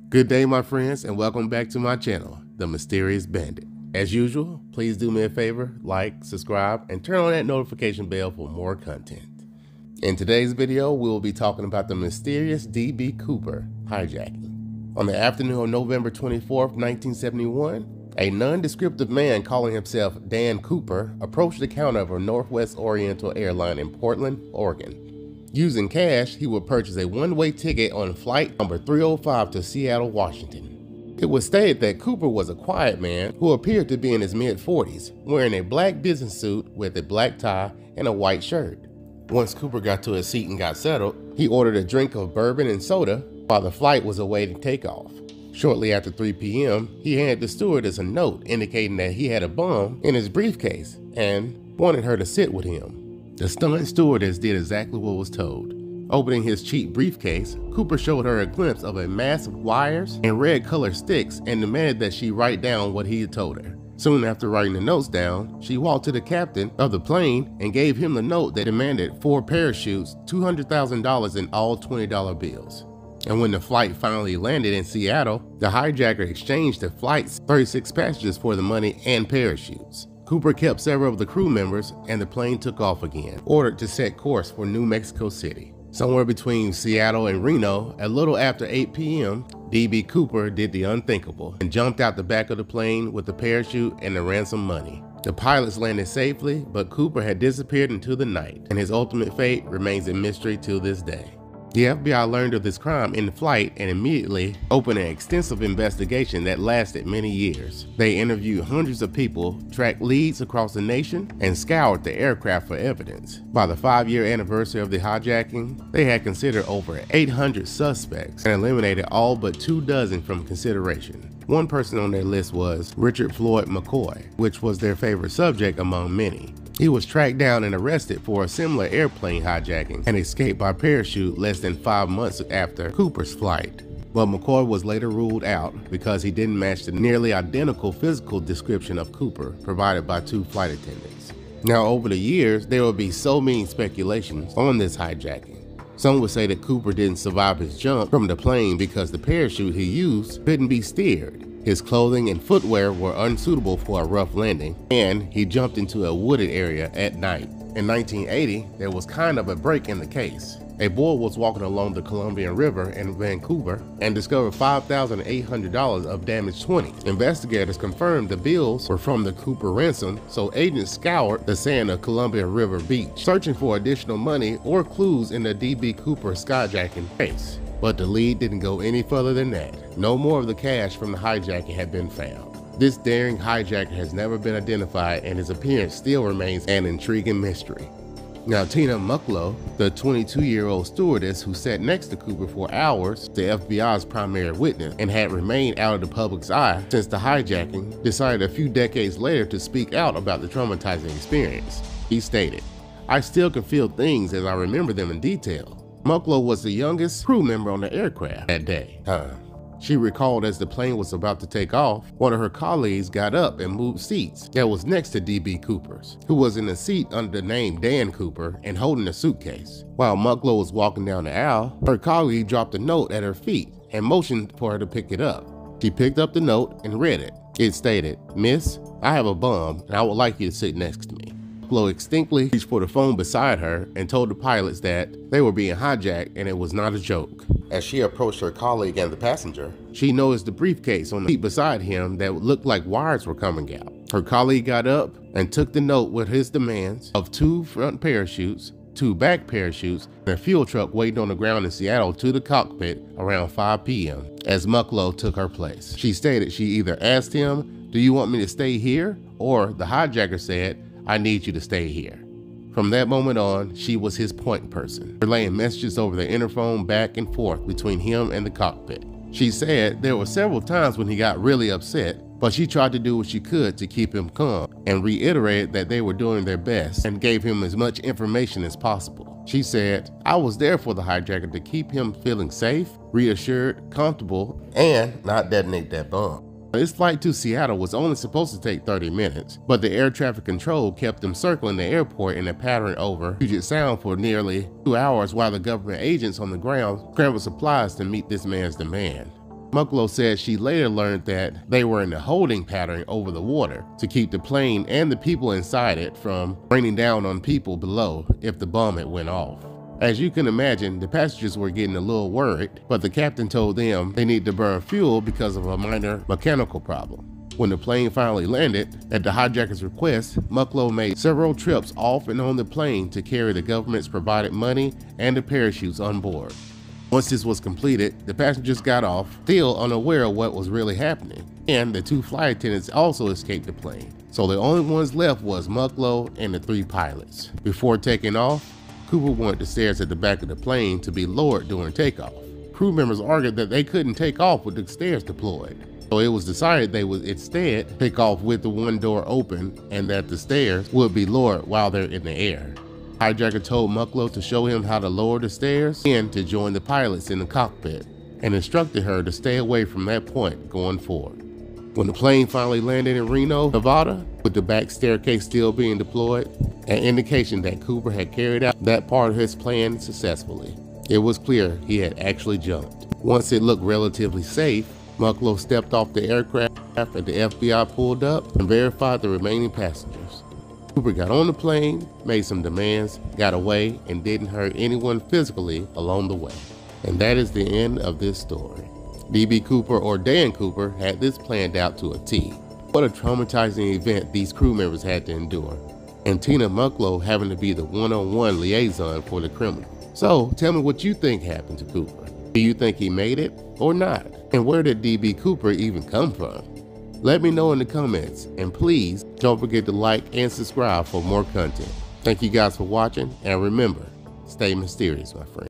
Good day, my friends, and welcome back to my channel, The Mysterious Bandit. As usual, please do me a favor, like, subscribe, and turn on that notification bell for more content. In today's video, we will be talking about the mysterious D.B. Cooper hijacking. On the afternoon of November 24th, 1971, a nondescriptive man calling himself Dan Cooper approached the counter of a Northwest Oriental airline in Portland, Oregon. Using cash, he would purchase a one-way ticket on flight number 305 to Seattle, Washington. It was stated that Cooper was a quiet man who appeared to be in his mid-40s, wearing a black business suit with a black tie and a white shirt. Once Cooper got to his seat and got settled, he ordered a drink of bourbon and soda while the flight was awaiting takeoff. Shortly after 3 p.m., he handed the stewardess a note indicating that he had a bomb in his briefcase and wanted her to sit with him. The stunned stewardess did exactly what was told. Opening his cheap briefcase, Cooper showed her a glimpse of a mass of wires and red-colored sticks and demanded that she write down what he had told her. Soon after writing the notes down, she walked to the captain of the plane and gave him the note that demanded 4 parachutes, $200,000 in all $20 bills. And when the flight finally landed in Seattle, the hijacker exchanged the flight's 36 passengers for the money and parachutes. Cooper kept several of the crew members and the plane took off again, ordered to set course for New Mexico City. Somewhere between Seattle and Reno, a little after 8 p.m., D.B. Cooper did the unthinkable and jumped out the back of the plane with the parachute and the ransom money. The pilots landed safely, but Cooper had disappeared into the night, and his ultimate fate remains a mystery to this day. The FBI learned of this crime in flight and immediately opened an extensive investigation that lasted many years. They interviewed hundreds of people, tracked leads across the nation, and scoured the aircraft for evidence. By the 5-year anniversary of the hijacking, they had considered over 800 suspects and eliminated all but 24 from consideration. One person on their list was Richard Floyd Mccoy, which was their favorite subject among many. He was tracked down and arrested for a similar airplane hijacking and escaped by parachute less than 5 months after Cooper's flight. But McCoy was later ruled out because he didn't match the nearly identical physical description of Cooper provided by 2 flight attendants. Now, over the years, there would be so many speculations on this hijacking. Some would say that Cooper didn't survive his jump from the plane because the parachute he used couldn't be steered. His clothing and footwear were unsuitable for a rough landing, and he jumped into a wooded area at night. In 1980, there was kind of a break in the case. A boy was walking along the Columbia River in Vancouver and discovered $5,800 of damaged 20s. Investigators confirmed the bills were from the Cooper ransom, so agents scoured the sand of Columbia River Beach, searching for additional money or clues in the D.B. Cooper skyjacking case. But the lead didn't go any further than that. No more of the cash from the hijacking had been found. This daring hijacker has never been identified, and his appearance still remains an intriguing mystery. Now, Tina Mucklow, the 22-year-old stewardess who sat next to Cooper for hours, the FBI's primary witness, and had remained out of the public's eye since the hijacking, decided a few decades later to speak out about the traumatizing experience. He stated, "I still can feel things as I remember them in detail." Mucklow was the youngest crew member on the aircraft that day. She recalled as the plane was about to take off, one of her colleagues got up and moved seats that was next to D.B. Cooper's, who was in a seat under the name Dan Cooper and holding a suitcase. While Mucklow was walking down the aisle, her colleague dropped a note at her feet and motioned for her to pick it up. She picked up the note and read it. It stated, "Miss, I have a bomb and I would like you to sit next to me." Mucklow instinctively reached for the phone beside her and told the pilots that they were being hijacked and it was not a joke. As she approached her colleague and the passenger, she noticed the briefcase on the seat beside him that looked like wires were coming out. Her colleague got up and took the note with his demands of 2 front parachutes, 2 back parachutes, and a fuel truck waiting on the ground in Seattle to the cockpit around 5 p.m. as Mucklow took her place. She stated she either asked him, "Do you want me to stay here?" or the hijacker said, "I need you to stay here." From that moment on, she was his point person, relaying messages over the interphone back and forth between him and the cockpit. She said there were several times when he got really upset, but she tried to do what she could to keep him calm and reiterated that they were doing their best and gave him as much information as possible. She said, "I was there for the hijacker to keep him feeling safe, reassured, comfortable, and not detonate that bomb." His flight to Seattle was only supposed to take 30 minutes, but the air traffic control kept them circling the airport in a pattern over Puget Sound for nearly 2 hours while the government agents on the ground scrambled supplies to meet this man's demand. Mucklow said she later learned that they were in a holding pattern over the water to keep the plane and the people inside it from raining down on people below if the bomb had went off. As you can imagine, the passengers were getting a little worried, but the captain told them they need to burn fuel because of a minor mechanical problem. When the plane finally landed, at the hijacker's request, Mucklow made several trips off and on the plane to carry the government's provided money and the parachutes on board. Once this was completed, the passengers got off, still unaware of what was really happening, and the 2 flight attendants also escaped the plane. So the only ones left was Mucklow and the 3 pilots. Before taking off, Cooper wanted the stairs at the back of the plane to be lowered during takeoff. Crew members argued that they couldn't take off with the stairs deployed. So it was decided they would instead take off with the one door open and that the stairs would be lowered while they're in the air. Hijacker told Mucklow to show him how to lower the stairs and to join the pilots in the cockpit, and instructed her to stay away from that point going forward. When the plane finally landed in Reno, Nevada, with the back staircase still being deployed, an indication that Cooper had carried out that part of his plan successfully. It was clear he had actually jumped. Once it looked relatively safe, Mucklow stepped off the aircraft and the FBI pulled up and verified the remaining passengers. Cooper got on the plane, made some demands, got away, and didn't hurt anyone physically along the way. And that is the end of this story. D.B. Cooper, or Dan Cooper, had this planned out to a T. What a traumatizing event these crew members had to endure, and Tina Mucklow having to be the one-on-one liaison for the criminal. So tell me what you think happened to Cooper. Do you think he made it or not? And where did D.B. Cooper even come from? Let me know in the comments, and please don't forget to like and subscribe for more content. Thank you guys for watching, and remember, stay mysterious, my friend.